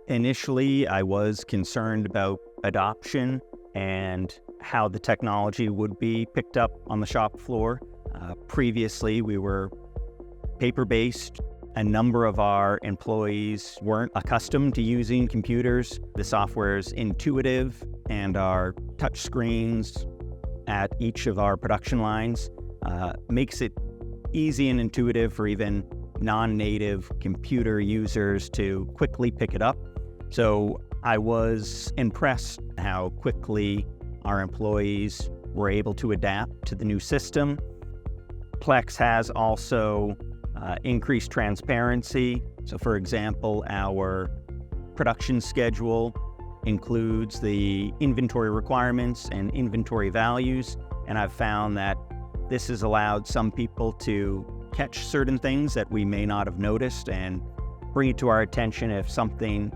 Initially, I was concerned about adoption and how the technology would be picked up on the shop floor. Previously, we were paper-based. A number of our employees weren't accustomed to using computers. The software is intuitive, and our touch screens at each of our production lines makes it easy and intuitive for even non-native computer users to quickly pick it up. So I was impressed how quickly our employees were able to adapt to the new system. Plex has also increased transparency. So for example, our production schedule includes the inventory requirements and inventory values, and I've found that this has allowed some people to catch certain things that we may not have noticed and bring it to our attention if something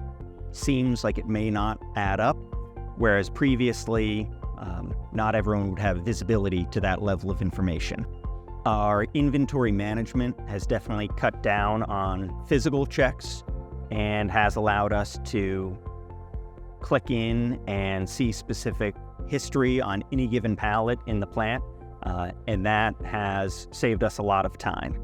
seems like it may not add up, whereas previously not everyone would have visibility to that level of information. Our inventory management has definitely cut down on physical checks and has allowed us to click in and see specific history on any given pallet in the plant, and that has saved us a lot of time.